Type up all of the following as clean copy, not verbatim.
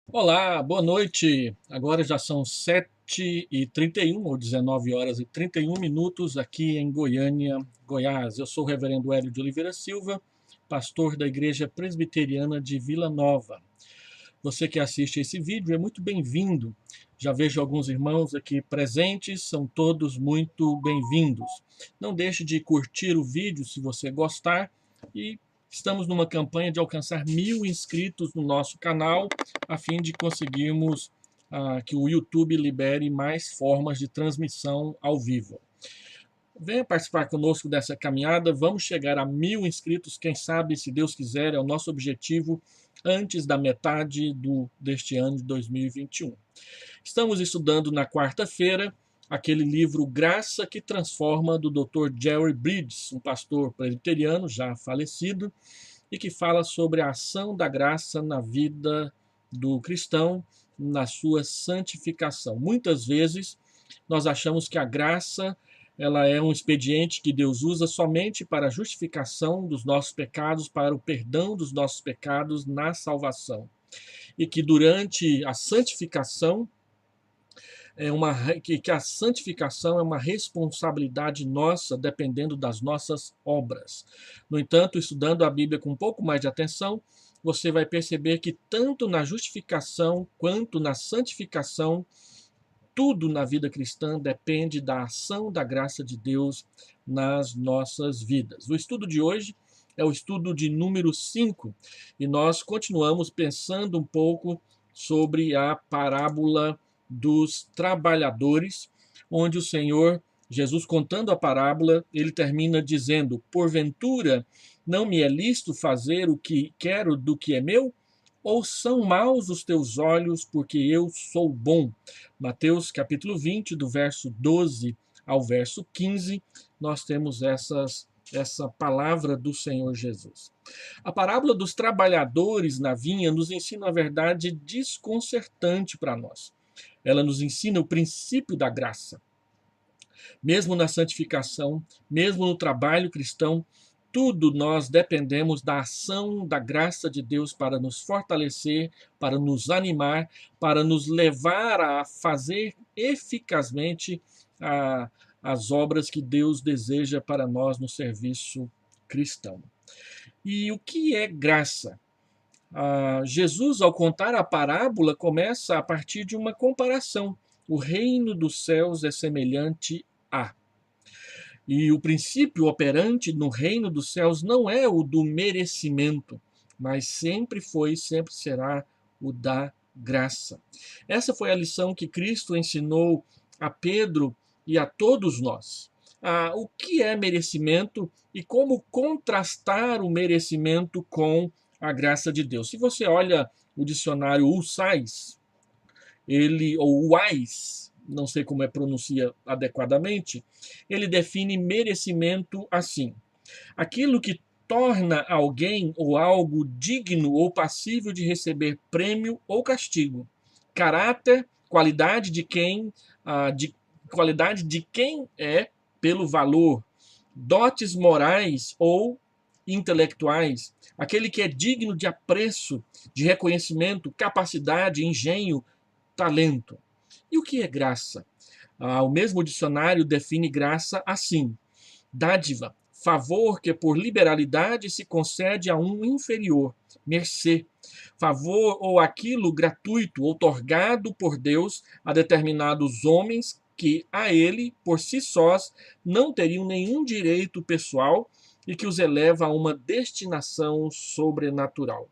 Olá, boa noite. Agora já são 7h31 ou 19 horas e 31 minutos aqui em Goiânia, Goiás. Eu sou o reverendo Hélio de Oliveira Silva, pastor da Igreja Presbiteriana de Vila Nova. Você que assiste esse vídeo é muito bem-vindo. Já vejo alguns irmãos aqui presentes, são todos muito bem-vindos. Não deixe de curtir o vídeo se você gostar e estamos numa campanha de alcançar 1.000 inscritos no nosso canal, a fim de conseguirmos que o YouTube libere mais formas de transmissão ao vivo. Venha participar conosco dessa caminhada, vamos chegar a 1.000 inscritos, quem sabe, se Deus quiser, é o nosso objetivo antes da metade deste ano de 2021. Estamos estudando na quarta-feira aquele livro Graça que Transforma, do Dr. Jerry Bridges, um pastor presbiteriano já falecido, e que fala sobre a ação da graça na vida do cristão, na sua santificação. Muitas vezes nós achamos que a graça ela é um expediente que Deus usa somente para a justificação dos nossos pecados, para o perdão dos nossos pecados na salvação. E que durante a santificação que a santificação é uma responsabilidade nossa, dependendo das nossas obras. No entanto, estudando a Bíblia com um pouco mais de atenção, você vai perceber que tanto na justificação quanto na santificação, tudo na vida cristã depende da ação da graça de Deus nas nossas vidas. O estudo de hoje é o estudo de número 5 e nós continuamos pensando um pouco sobre a parábola dos trabalhadores, onde o Senhor Jesus, contando a parábola, ele termina dizendo: porventura não me é lícito fazer o que quero do que é meu? Ou são maus os teus olhos, porque eu sou bom? Mateus capítulo 20, do verso 12 ao verso 15, nós temos essa palavra do Senhor Jesus. A parábola dos trabalhadores na vinha nos ensina uma verdade desconcertante para nós. Ela nos ensina o princípio da graça. Mesmo na santificação, mesmo no trabalho cristão, tudo nós dependemos da ação da graça de Deus para nos fortalecer, para nos animar, para nos levar a fazer eficazmente as obras que Deus deseja para nós no serviço cristão. E o que é graça? Jesus, ao contar a parábola, começa a partir de uma comparação. O reino dos céus é semelhante a. E o princípio operante no reino dos céus não é o do merecimento, mas sempre foi e sempre será o da graça. Essa foi a lição que Cristo ensinou a Pedro e a todos nós. O que é merecimento e como contrastar o merecimento com a graça de Deus. Se você olha o dicionário USAIS, ou UAIS, não sei como pronuncia adequadamente, ele define merecimento assim: aquilo que torna alguém ou algo digno ou passível de receber prêmio ou castigo. Caráter, qualidade de quem é pelo valor, dotes morais ou intelectuais, aquele que é digno de apreço, de reconhecimento, capacidade, engenho, talento. E o que é graça? O mesmo dicionário define graça assim: dádiva, favor que por liberalidade se concede a um inferior, mercê, favor ou aquilo gratuito, outorgado por Deus a determinados homens que a ele, por si sós, não teriam nenhum direito pessoal e que os eleva a uma destinação sobrenatural.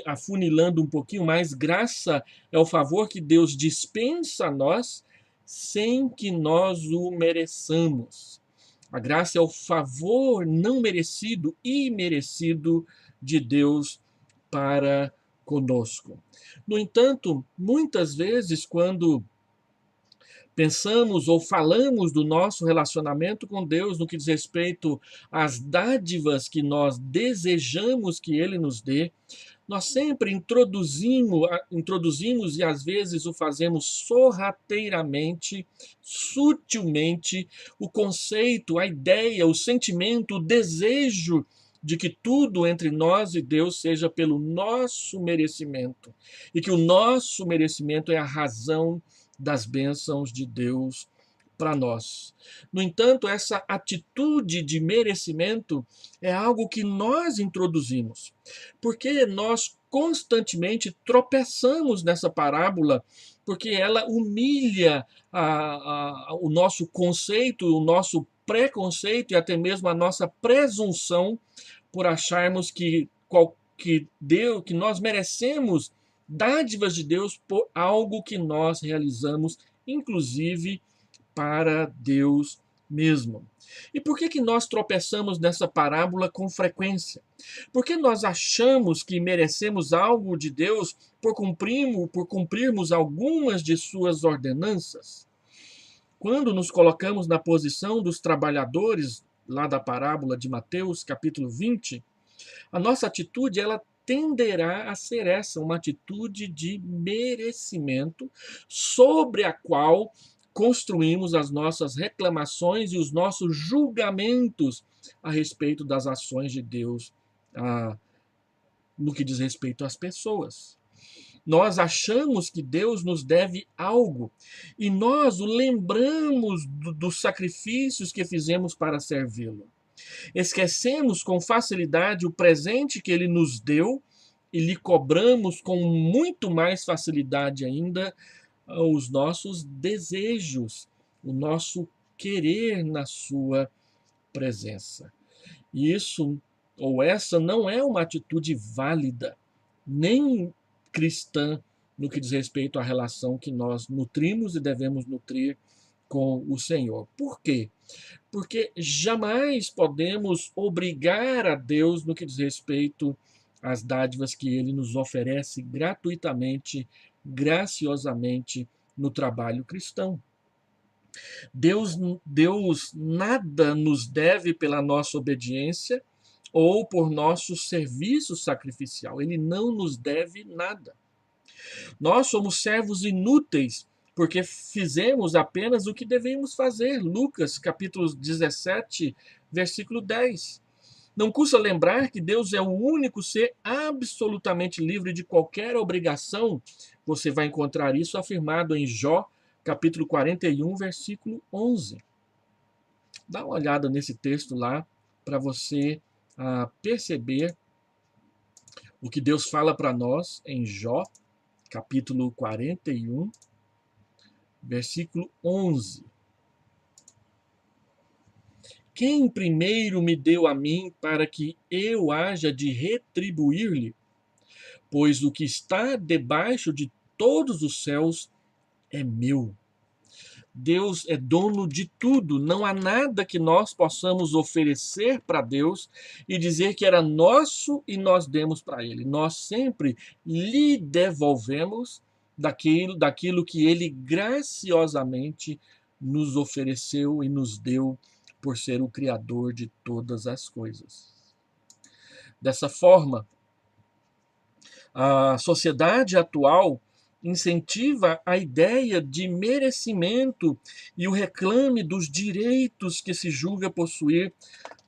Afunilando um pouquinho mais, graça é o favor que Deus dispensa a nós sem que nós o mereçamos. A graça é o favor não merecido, imerecido de Deus para conosco. No entanto, muitas vezes, quando pensamos ou falamos do nosso relacionamento com Deus no que diz respeito às dádivas que nós desejamos que Ele nos dê, nós sempre introduzimos e às vezes o fazemos sorrateiramente, sutilmente, o conceito, a ideia, o sentimento, o desejo de que tudo entre nós e Deus seja pelo nosso merecimento, e que o nosso merecimento é a razão das bênçãos de Deus para nós. No entanto, essa atitude de merecimento é algo que nós introduzimos, porque nós constantemente tropeçamos nessa parábola, porque ela humilha o nosso conceito, o nosso preconceito e até mesmo a nossa presunção por acharmos que nós merecemos dádivas de Deus por algo que nós realizamos, inclusive para Deus mesmo. E por que nós tropeçamos nessa parábola com frequência? Porque nós achamos que merecemos algo de Deus por cumprirmos algumas de suas ordenanças? Quando nos colocamos na posição dos trabalhadores, lá da parábola de Mateus, capítulo 20, a nossa atitude, ela tenderá a ser essa, uma atitude de merecimento, sobre a qual construímos as nossas reclamações e os nossos julgamentos a respeito das ações de Deus, no que diz respeito às pessoas. Nós achamos que Deus nos deve algo e nós o lembramos dos sacrifícios que fizemos para servi-lo. Esquecemos com facilidade o presente que ele nos deu e lhe cobramos com muito mais facilidade ainda os nossos desejos, o nosso querer na sua presença. E isso, ou essa, não é uma atitude válida, nem cristã, no que diz respeito à relação que nós nutrimos e devemos nutrir com o Senhor. Por quê? Porque jamais podemos obrigar a Deus no que diz respeito às dádivas que ele nos oferece gratuitamente, graciosamente no trabalho cristão. Deus nada nos deve pela nossa obediência ou por nosso serviço sacrificial. Ele não nos deve nada. Nós somos servos inúteis porque fizemos apenas o que devemos fazer. Lucas, capítulo 17, versículo 10. Não custa lembrar que Deus é o único ser absolutamente livre de qualquer obrigação. Você vai encontrar isso afirmado em Jó, capítulo 41, versículo 11. Dá uma olhada nesse texto lá para você perceber o que Deus fala para nós em Jó, capítulo 41, versículo 11. Quem primeiro me deu a mim para que eu haja de retribuir-lhe? Pois o que está debaixo de todos os céus é meu. Deus é dono de tudo, não há nada que nós possamos oferecer para Deus e dizer que era nosso e nós demos para Ele. Nós sempre lhe devolvemos daquilo que Ele graciosamente nos ofereceu e nos deu por ser o Criador de todas as coisas. Dessa forma, a sociedade atual incentiva a ideia de merecimento e o reclame dos direitos que se julga possuir.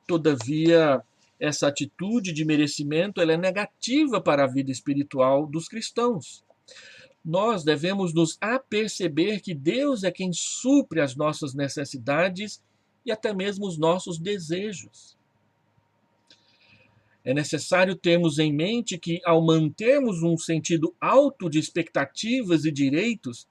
Todavia, essa atitude de merecimento ela é negativa para a vida espiritual dos cristãos. Nós devemos nos aperceber que Deus é quem supre as nossas necessidades e até mesmo os nossos desejos. É necessário termos em mente que, ao mantermos um sentido alto de expectativas e direitos,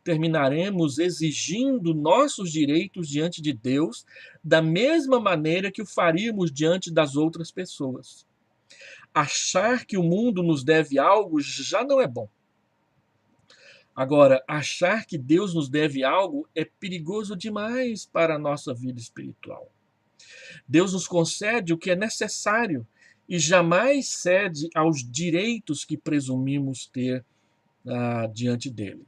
terminaremos exigindo nossos direitos diante de Deus da mesma maneira que o faríamos diante das outras pessoas. Achar que o mundo nos deve algo já não é bom. Agora, achar que Deus nos deve algo é perigoso demais para a nossa vida espiritual. Deus nos concede o que é necessário e jamais cede aos direitos que presumimos ter diante dele.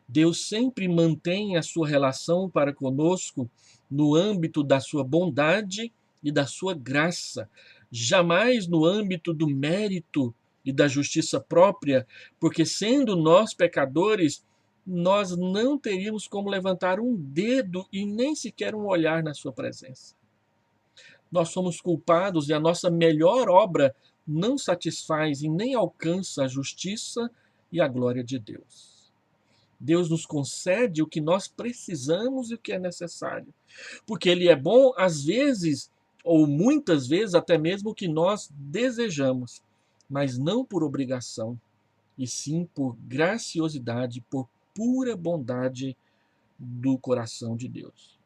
Deus sempre mantém a sua relação para conosco no âmbito da sua bondade e da sua graça, jamais no âmbito do mérito e da justiça própria, porque sendo nós pecadores, nós não teríamos como levantar um dedo e nem sequer um olhar na sua presença. nós somos culpados e a nossa melhor obra não satisfaz e nem alcança a justiça e a glória de Deus. Deus nos concede o que nós precisamos e o que é necessário, porque Ele é bom às vezes, ou muitas vezes, até mesmo o que nós desejamos, mas não por obrigação, e sim por graciosidade, por pura bondade do coração de Deus.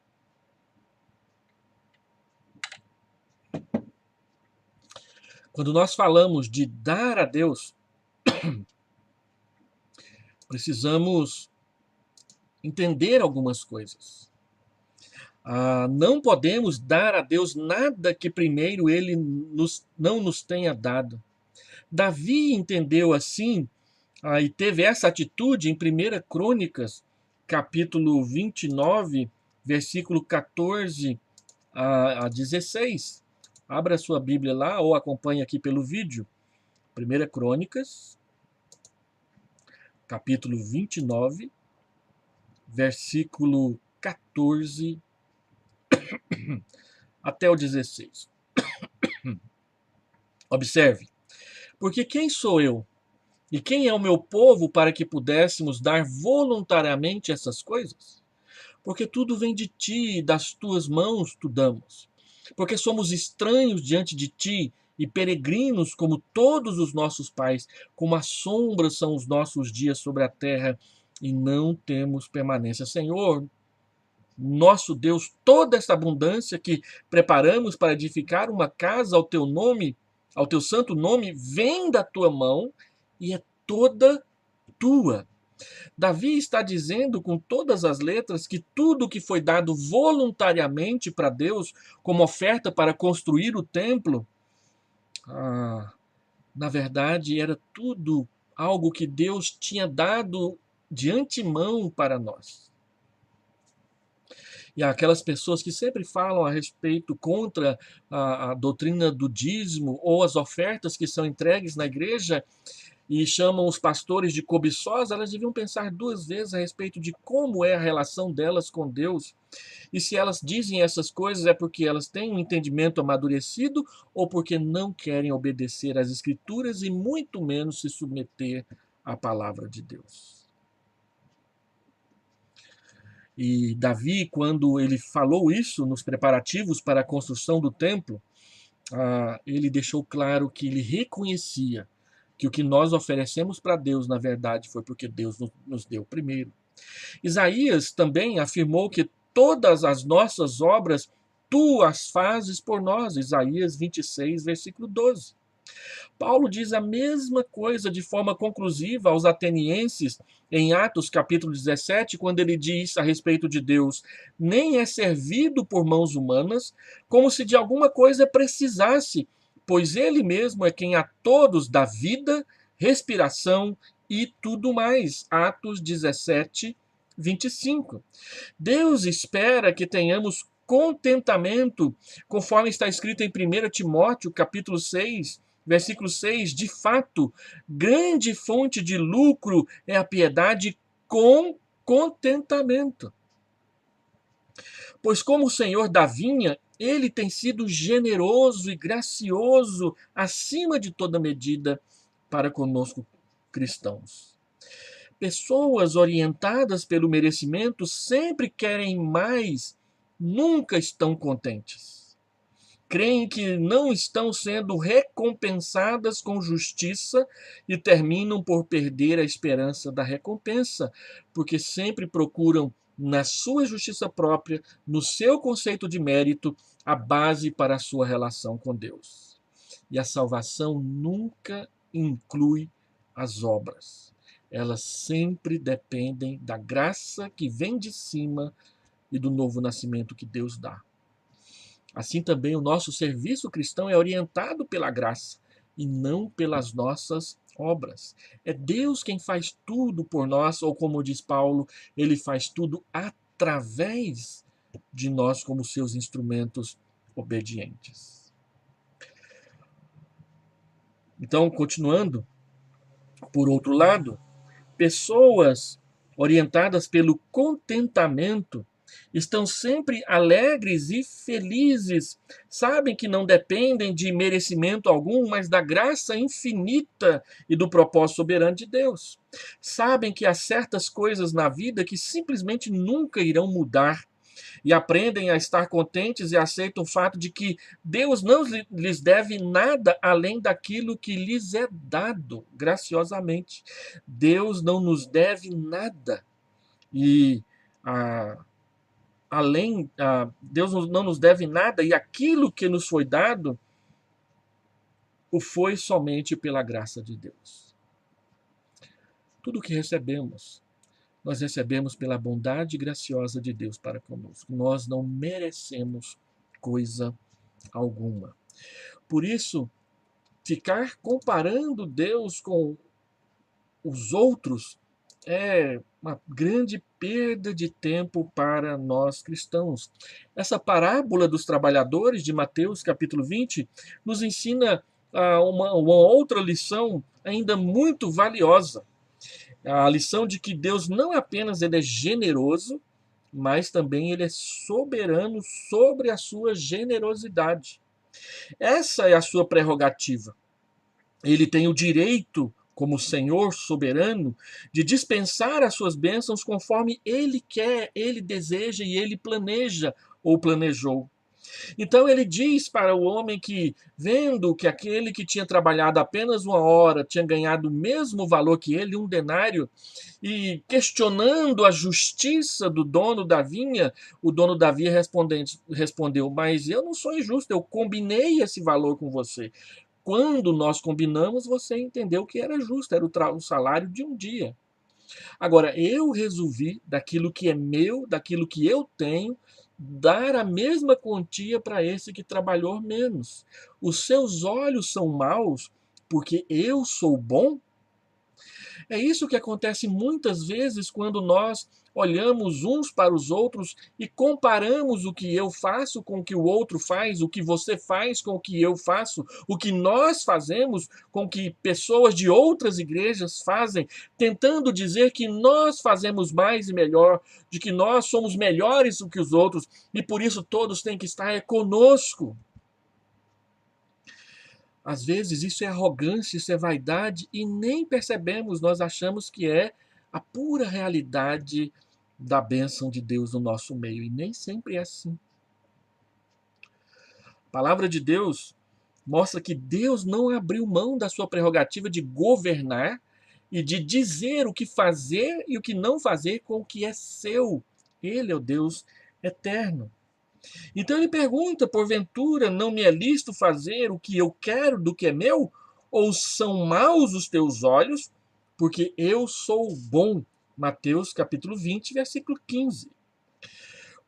Quando nós falamos de dar a Deus, precisamos entender algumas coisas. Não podemos dar a Deus nada que primeiro Ele não nos tenha dado. Davi entendeu assim, e teve essa atitude em 1 Crônicas, capítulo 29, versículo 14 a 16. Abra sua Bíblia lá ou acompanhe aqui pelo vídeo. 1 Crônicas, capítulo 29, versículo 14 até o 16. Observe. Porque quem sou eu? E quem é o meu povo para que pudéssemos dar voluntariamente essas coisas? Porque tudo vem de ti, e das tuas mãos tu damos. Porque somos estranhos diante de ti e peregrinos como todos os nossos pais, como a sombra são os nossos dias sobre a terra e não temos permanência. Senhor, nosso Deus, toda essa abundância que preparamos para edificar uma casa ao teu nome, ao teu santo nome, vem da tua mão e é toda tua. Davi está dizendo com todas as letras que tudo que foi dado voluntariamente para Deus, como oferta para construir o templo, na verdade era tudo algo que Deus tinha dado de antemão para nós. E aquelas pessoas que sempre falam a respeito contra a doutrina do dízimo ou as ofertas que são entregues na igreja e chamam os pastores de cobiçosos, elas deviam pensar duas vezes a respeito de como é a relação delas com Deus. E se elas dizem essas coisas é porque elas têm um entendimento amadurecido ou porque não querem obedecer às Escrituras e muito menos se submeter à palavra de Deus. E Davi, quando ele falou isso nos preparativos para a construção do templo, ele deixou claro que ele reconhecia que o que nós oferecemos para Deus, na verdade, foi porque Deus nos deu primeiro. Isaías também afirmou que todas as nossas obras tu as fazes por nós. Isaías 26, versículo 12. Paulo diz a mesma coisa de forma conclusiva aos atenienses em Atos capítulo 17, quando ele diz a respeito de Deus: nem é servido por mãos humanas, como se de alguma coisa precisasse, pois ele mesmo é quem a todos dá vida, respiração e tudo mais. Atos 17, 25. Deus espera que tenhamos contentamento, conforme está escrito em 1 Timóteo capítulo 6, versículo 6, de fato, grande fonte de lucro é a piedade com contentamento. Pois como o Senhor da vinha, ele tem sido generoso e gracioso acima de toda medida para conosco cristãos. Pessoas orientadas pelo merecimento sempre querem mais, nunca estão contentes. Creem que não estão sendo recompensadas com justiça e terminam por perder a esperança da recompensa, porque sempre procuram, na sua justiça própria, no seu conceito de mérito, a base para a sua relação com Deus. E a salvação nunca inclui as obras. Elas sempre dependem da graça que vem de cima e do novo nascimento que Deus dá. Assim também o nosso serviço cristão é orientado pela graça e não pelas nossas obras. É Deus quem faz tudo por nós, ou como diz Paulo, ele faz tudo através de nós como seus instrumentos obedientes. Então, continuando, por outro lado, pessoas orientadas pelo contentamento estão sempre alegres e felizes, sabem que não dependem de merecimento algum, mas da graça infinita e do propósito soberano de Deus. Sabem que há certas coisas na vida que simplesmente nunca irão mudar e aprendem a estar contentes e aceitam o fato de que Deus não lhes deve nada além daquilo que lhes é dado graciosamente. Deus não nos deve nada. E a Deus não nos deve nada, e aquilo que nos foi dado o foi somente pela graça de Deus. Tudo que recebemos, nós recebemos pela bondade graciosa de Deus para conosco. Nós não merecemos coisa alguma. Por isso, ficar comparando Deus com os outros é uma grande perda de tempo para nós cristãos. Essa parábola dos trabalhadores de Mateus capítulo 20 nos ensina uma outra lição ainda muito valiosa. A lição de que Deus não apenas ele é generoso, mas também ele é soberano sobre a sua generosidade. Essa é a sua prerrogativa. Ele tem o direito, como Senhor soberano, de dispensar as suas bênçãos conforme ele quer, ele deseja e ele planeja ou planejou. Então ele diz para o homem que, vendo que aquele que tinha trabalhado apenas uma hora tinha ganhado o mesmo valor que ele, um denário, e questionando a justiça do dono da vinha, o dono da vinha respondeu: Mas eu não sou injusto, eu combinei esse valor com você. Quando nós combinamos, você entendeu que era justo, era o salário de um dia. Agora, eu resolvi, daquilo que é meu, daquilo que eu tenho, dar a mesma quantia para esse que trabalhou menos. Os seus olhos são maus porque eu sou bom? É isso que acontece muitas vezes quando nós olhamos uns para os outros e comparamos o que eu faço com o que o outro faz, o que você faz com o que eu faço, o que nós fazemos com o que pessoas de outras igrejas fazem, tentando dizer que nós fazemos mais e melhor, de que nós somos melhores do que os outros e por isso todos têm que estar conosco. Às vezes isso é arrogância, isso é vaidade e nem percebemos, nós achamos que é a pura realidade da bênção de Deus no nosso meio e nem sempre é assim. A palavra de Deus mostra que Deus não abriu mão da sua prerrogativa de governar e de dizer o que fazer e o que não fazer com o que é seu. Ele é o Deus eterno. Então ele pergunta: porventura não me é lícito fazer o que eu quero do que é meu? Ou são maus os teus olhos? Porque eu sou bom. Mateus capítulo 20, versículo 15.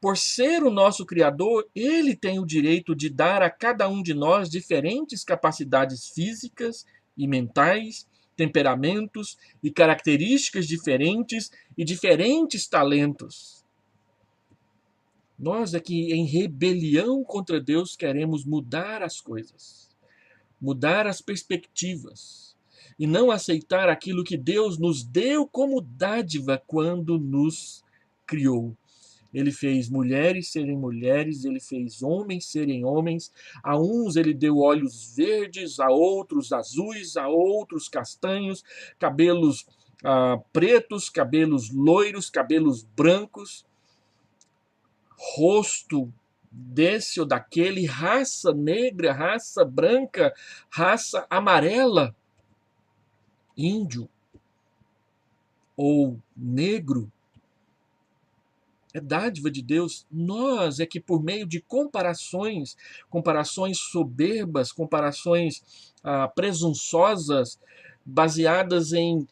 Por ser o nosso Criador, ele tem o direito de dar a cada um de nós diferentes capacidades físicas e mentais, temperamentos e características diferentes e diferentes talentos. Nós é que, em rebelião contra Deus, queremos mudar as coisas, mudar as perspectivas e não aceitar aquilo que Deus nos deu como dádiva quando nos criou. Ele fez mulheres serem mulheres, ele fez homens serem homens. A uns ele deu olhos verdes, a outros azuis, a outros castanhos, cabelos pretos, cabelos loiros, cabelos brancos, rosto desse ou daquele, raça negra, raça branca, raça amarela, índio ou negro. É dádiva de Deus. Nós é que por meio de comparações soberbas, comparações presunçosas, baseadas em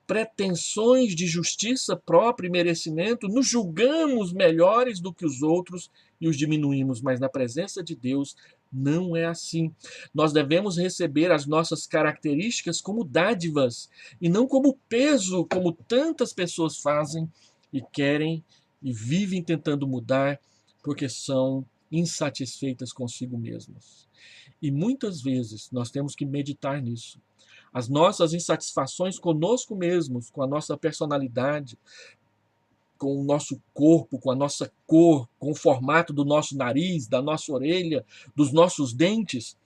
pretensões de justiça própria e merecimento, nos julgamos melhores do que os outros e os diminuímos, mas na presença de Deus não é assim. Nós devemos receber as nossas características como dádivas e não como peso, como tantas pessoas fazem e querem e vivem tentando mudar porque são insatisfeitas consigo mesmas. E muitas vezes nós temos que meditar nisso. As nossas insatisfações conosco mesmos, com a nossa personalidade, com o nosso corpo, com a nossa cor, com o formato do nosso nariz, da nossa orelha, dos nossos dentes,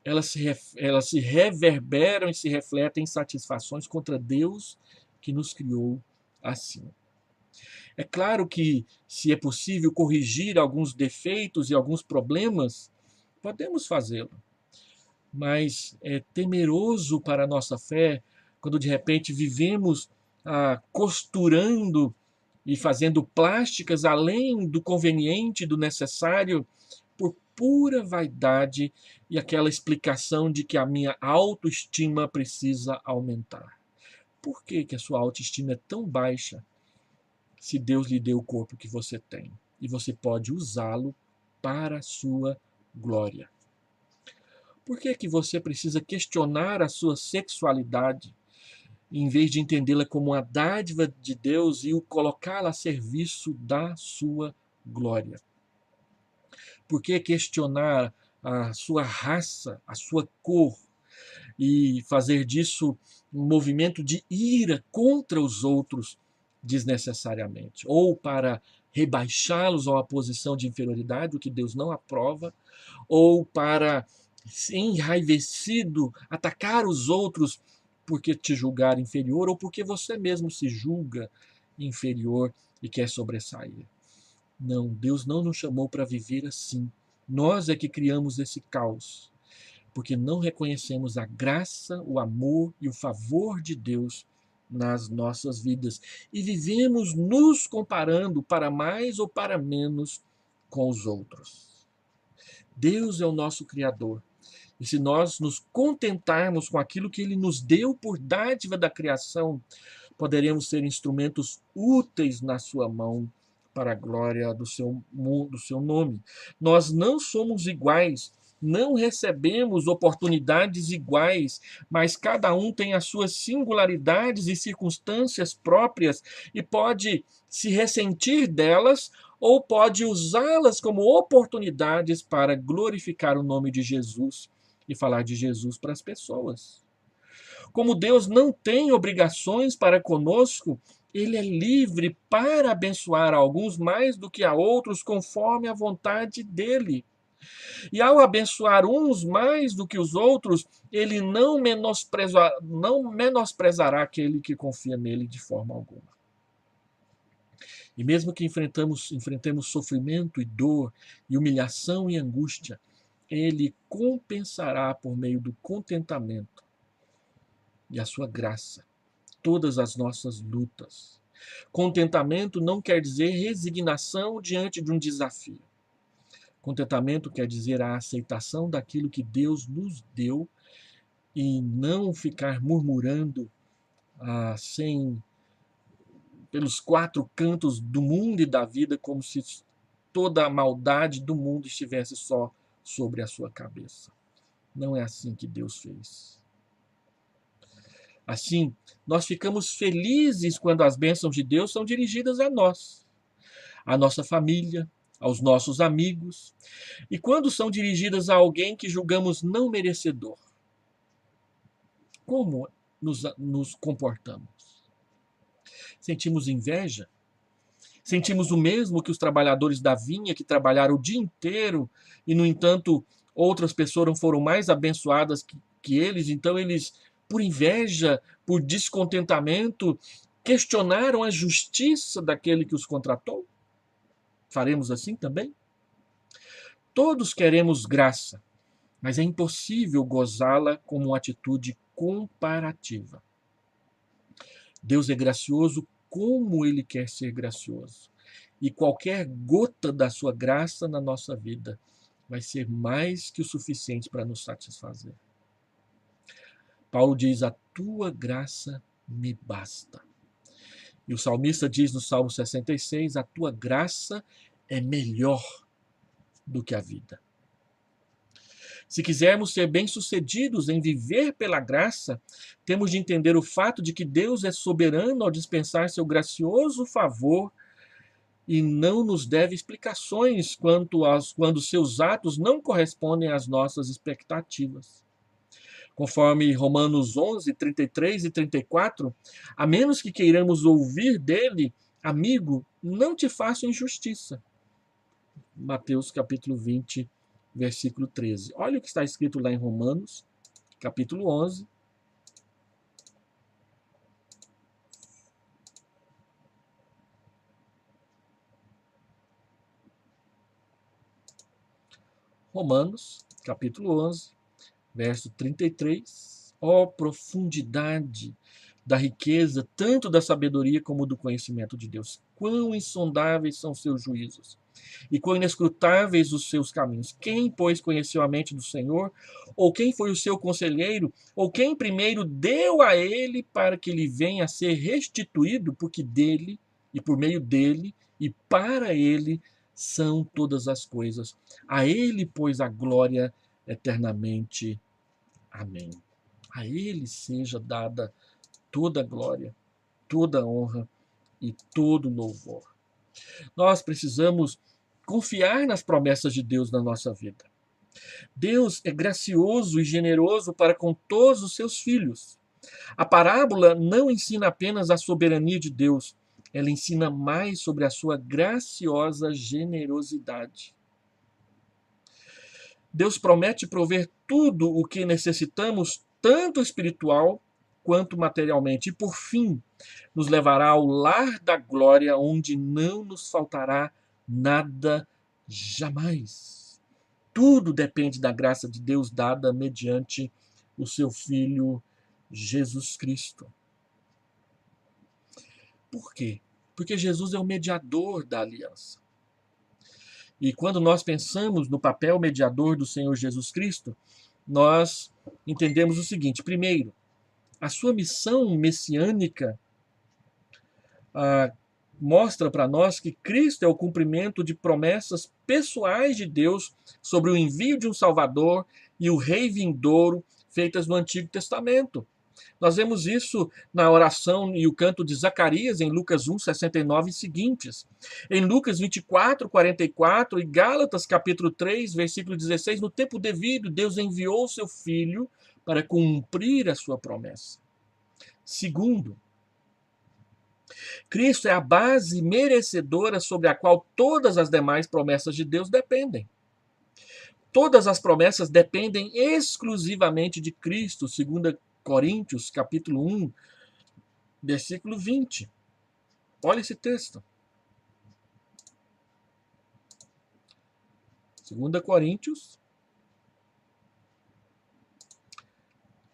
elas se reverberam e se refletem em satisfações contra Deus que nos criou assim. É claro que, se é possível corrigir alguns defeitos e alguns problemas, podemos fazê-lo. Mas é temeroso para a nossa fé quando de repente vivemos costurando e fazendo plásticas além do conveniente, do necessário, por pura vaidade e aquela explicação de que a minha autoestima precisa aumentar. Por que que a sua autoestima é tão baixa se Deus lhe deu o corpo que você tem e você pode usá-lo para a sua glória? Por que que você precisa questionar a sua sexualidade em vez de entendê-la como uma dádiva de Deus e o colocá-la a serviço da sua glória? Por que questionar a sua raça, a sua cor e fazer disso um movimento de ira contra os outros desnecessariamente? Ou para rebaixá-los a uma posição de inferioridade, o que Deus não aprova, ou para, enraivecido, atacar os outros porque te julgar inferior ou porque você mesmo se julga inferior e quer sobressair. Não, Deus não nos chamou para viver assim. Nós é que criamos esse caos, porque não reconhecemos a graça, o amor e o favor de Deus nas nossas vidas e vivemos nos comparando para mais ou para menos com os outros. Deus é o nosso Criador. E se nós nos contentarmos com aquilo que Ele nos deu por dádiva da criação, poderemos ser instrumentos úteis na sua mão para a glória do seu nome. Nós não somos iguais, não recebemos oportunidades iguais, mas cada um tem as suas singularidades e circunstâncias próprias e pode se ressentir delas ou pode usá-las como oportunidades para glorificar o nome de Jesus e falar de Jesus para as pessoas. Como Deus não tem obrigações para conosco, Ele é livre para abençoar a alguns mais do que a outros, conforme a vontade dEle. E ao abençoar uns mais do que os outros, Ele não menosprezará aquele que confia nele de forma alguma. E mesmo que enfrentemos sofrimento e dor, e humilhação e angústia, Ele compensará por meio do contentamento e a sua graça todas as nossas lutas. Contentamento não quer dizer resignação diante de um desafio. Contentamento quer dizer a aceitação daquilo que Deus nos deu e não ficar murmurando pelos quatro cantos do mundo e da vida como se toda a maldade do mundo estivesse só sobre a sua cabeça. Não é assim que Deus fez. Assim, nós ficamos felizes quando as bênçãos de Deus são dirigidas a nós, à nossa família, aos nossos amigos, e quando são dirigidas a alguém que julgamos não merecedor. Como nos comportamos? Sentimos inveja? Sentimos o mesmo que os trabalhadores da vinha que trabalharam o dia inteiro e, no entanto, outras pessoas foram mais abençoadas que eles, então eles, por inveja, por descontentamento, questionaram a justiça daquele que os contratou? Faremos assim também? Todos queremos graça, mas é impossível gozá-la como uma atitude comparativa. Deus é gracioso como Ele quer ser gracioso. E qualquer gota da sua graça na nossa vida vai ser mais que o suficiente para nos satisfazer. Paulo diz: a tua graça me basta. E o salmista diz no Salmo 66, a tua graça é melhor do que a vida. Se quisermos ser bem-sucedidos em viver pela graça, temos de entender o fato de que Deus é soberano ao dispensar seu gracioso favor e não nos deve explicações quando seus atos não correspondem às nossas expectativas. Conforme Romanos 11, 33 e 34, a menos que queiramos ouvir dele, amigo, não te faço injustiça. Mateus capítulo 20, versículo 13. Olha o que está escrito lá em Romanos, capítulo 11. Romanos, capítulo 11, verso 33. Ó profundidade da riqueza, tanto da sabedoria como do conhecimento de Deus. Quão insondáveis são seus juízos e quão inescrutáveis os seus caminhos. Quem, pois, conheceu a mente do Senhor? Ou quem foi o seu conselheiro? Ou quem primeiro deu a ele para que lhe venha a ser restituído? Porque dele, e por meio dele, e para ele são todas as coisas. A ele, pois, a glória eternamente. Amém. A ele seja dada toda a glória, toda a honra e todo louvor. Nós precisamos confiar nas promessas de Deus na nossa vida. Deus é gracioso e generoso para com todos os seus filhos. A parábola não ensina apenas a soberania de Deus, ela ensina mais sobre a sua graciosa generosidade. Deus promete prover tudo o que necessitamos, tanto espiritual quanto materialmente. E, por fim, nos levará ao lar da glória, onde não nos faltará nada jamais. Tudo depende da graça de Deus dada mediante o seu Filho Jesus Cristo. Por quê? Porque Jesus é o mediador da aliança. E quando nós pensamos no papel mediador do Senhor Jesus Cristo, nós entendemos o seguinte: primeiro, a sua missão messiânica mostra para nós que Cristo é o cumprimento de promessas pessoais de Deus sobre o envio de um Salvador e o Rei vindouro feitas no Antigo Testamento. Nós vemos isso na oração e o canto de Zacarias, em Lucas 1, 69 e seguintes. Em Lucas 24, 44 e Gálatas, capítulo 3, versículo 16, no tempo devido, Deus enviou o seu Filho para cumprir a sua promessa. Segundo, Cristo é a base merecedora sobre a qual todas as demais promessas de Deus dependem. Todas as promessas dependem exclusivamente de Cristo, segundo Coríntios, capítulo 1, versículo 20. Olha esse texto. 2 Coríntios,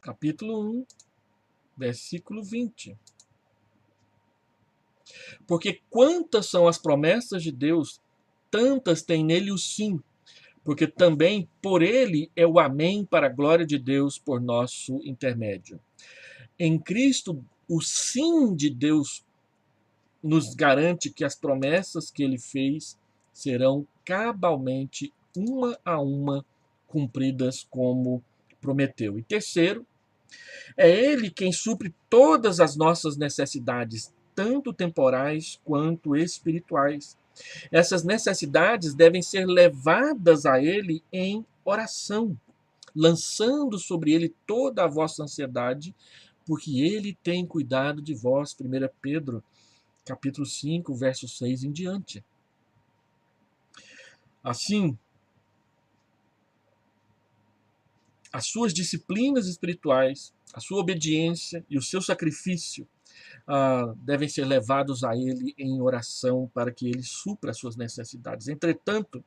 capítulo 1, versículo 20. Porque quantas são as promessas de Deus, tantas tem nele o sim, porque também por ele é o amém para a glória de Deus por nosso intermédio. Em Cristo, o sim de Deus nos garante que as promessas que ele fez serão cabalmente, uma a uma, cumpridas como prometeu. E terceiro, é ele quem supre todas as nossas necessidades, tanto temporais quanto espirituais. Essas necessidades devem ser levadas a ele em oração, lançando sobre ele toda a vossa ansiedade, porque ele tem cuidado de vós. 1 Pedro, capítulo 5, verso 6 em diante. Assim, as suas disciplinas espirituais, a sua obediência e o seu sacrifício devem ser levados a ele em oração para que ele supra as suas necessidades. Entretanto,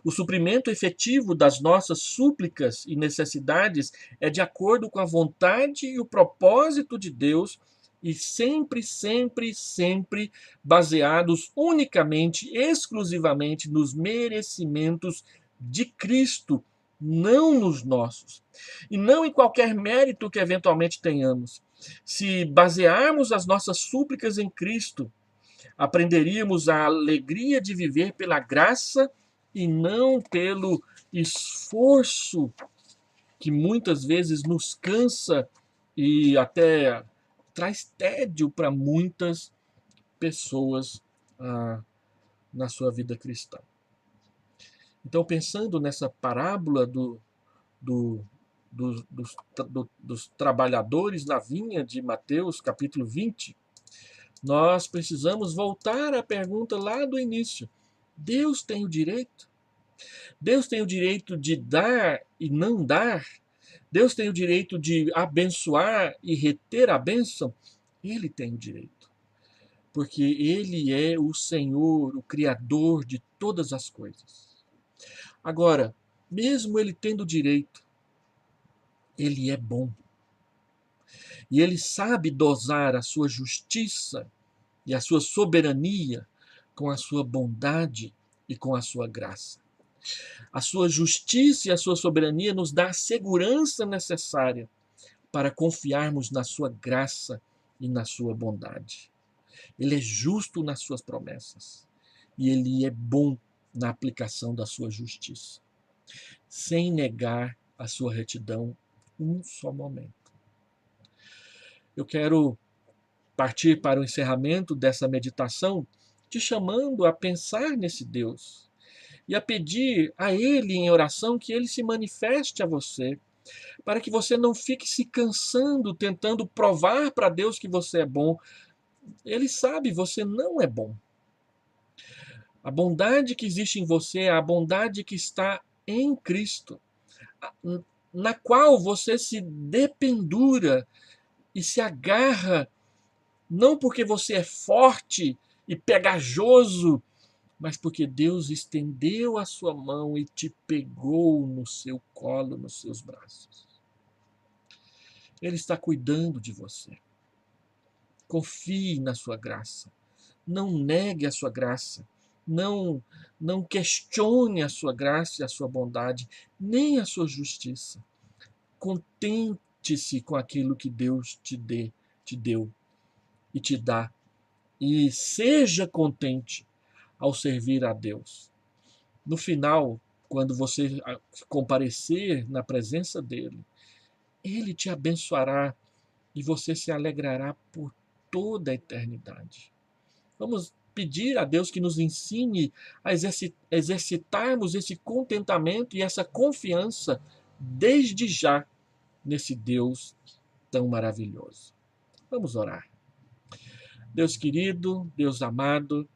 o suprimento efetivo das nossas súplicas e necessidades é de acordo com a vontade e o propósito de Deus e sempre, sempre, sempre baseados unicamente, exclusivamente nos merecimentos de Cristo, não nos nossos, e não em qualquer mérito que eventualmente tenhamos. Se basearmos as nossas súplicas em Cristo, aprenderíamos a alegria de viver pela graça e não pelo esforço que muitas vezes nos cansa e até traz tédio para muitas pessoas na sua vida cristã. Então, pensando nessa parábola dos trabalhadores na vinha de Mateus, capítulo 20, Nós precisamos voltar à pergunta lá do início. Deus tem o direito? Deus tem o direito de dar e não dar? Deus tem o direito de abençoar e reter a bênção? Ele tem o direito, porque Ele é o Senhor, o Criador de todas as coisas. Agora, mesmo Ele tendo o direito, Ele é bom. E Ele sabe dosar a sua justiça e a sua soberania com a sua bondade e com a sua graça. A sua justiça e a sua soberania nos dá a segurança necessária para confiarmos na sua graça e na sua bondade. Ele é justo nas suas promessas e ele é bom na aplicação da sua justiça, sem negar a sua retidão um só momento. Eu quero partir para o encerramento dessa meditação te chamando a pensar nesse Deus e a pedir a Ele em oração que Ele se manifeste a você, para que você não fique se cansando tentando provar para Deus que você é bom. Ele sabe, você não é bom. A bondade que existe em você é a bondade que está em Cristo, na qual você se dependura e se agarra, não porque você é forte e pegajoso, mas porque Deus estendeu a sua mão e te pegou no seu colo, nos seus braços. Ele está cuidando de você. Confie na sua graça. Não negue a sua graça. Não questione a sua graça e a sua bondade, nem a sua justiça. Contente-se com aquilo que Deus te deu e te dá. E seja contente ao servir a Deus. No final, quando você comparecer na presença dele, ele te abençoará e você se alegrará por toda a eternidade. Vamos pedir a Deus que nos ensine a exercitarmos esse contentamento e essa confiança desde já nesse Deus tão maravilhoso. Vamos orar. Deus querido, Deus amado,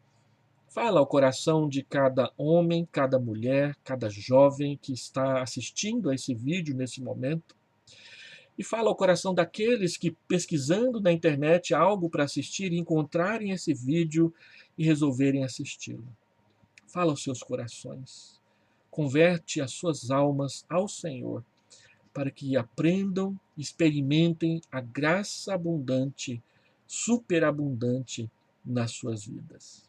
fala ao coração de cada homem, cada mulher, cada jovem que está assistindo a esse vídeo nesse momento. E fala ao coração daqueles que, pesquisando na internet algo para assistir, encontrarem esse vídeo e resolverem assisti-lo. Fala aos seus corações. Converte as suas almas ao Senhor, para que aprendam, experimentem a graça abundante, superabundante nas suas vidas.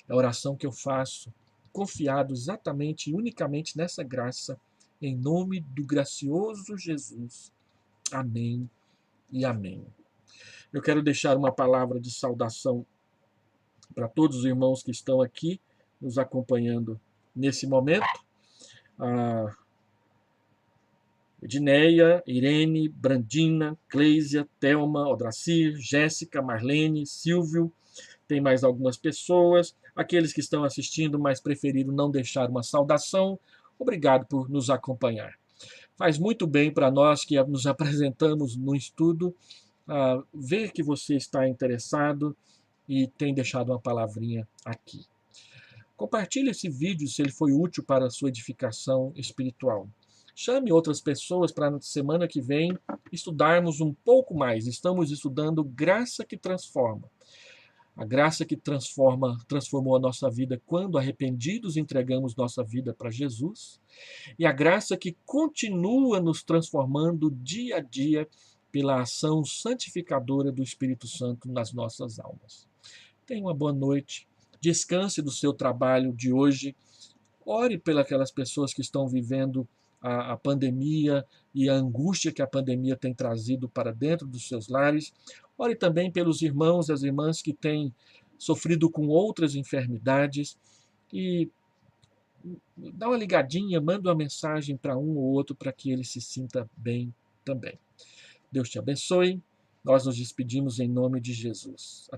É a oração que eu faço, confiado exatamente e unicamente nessa graça, em nome do gracioso Jesus. Amém e amém. Eu quero deixar uma palavra de saudação para todos os irmãos que estão aqui nos acompanhando nesse momento. A Edneia, Irene, Brandina, Cleisia, Thelma, Odracir, Jéssica, Marlene, Silvio, tem mais algumas pessoas. Aqueles que estão assistindo, mas preferiram não deixar uma saudação, obrigado por nos acompanhar. Faz muito bem para nós que nos apresentamos no estudo, ver que você está interessado e tem deixado uma palavrinha aqui. Compartilhe esse vídeo se ele foi útil para a sua edificação espiritual. Chame outras pessoas para na semana que vem estudarmos um pouco mais. Estamos estudando Graça que Transforma. A graça que transformou a nossa vida quando arrependidos entregamos nossa vida para Jesus. E a graça que continua nos transformando dia a dia pela ação santificadora do Espírito Santo nas nossas almas. Tenha uma boa noite. Descanse do seu trabalho de hoje. Ore pelas pessoas que estão vivendo a pandemia e a angústia que a pandemia tem trazido para dentro dos seus lares. Ore também pelos irmãos e as irmãs que têm sofrido com outras enfermidades. E dá uma ligadinha, manda uma mensagem para um ou outro para que ele se sinta bem também. Deus te abençoe. Nós nos despedimos em nome de Jesus.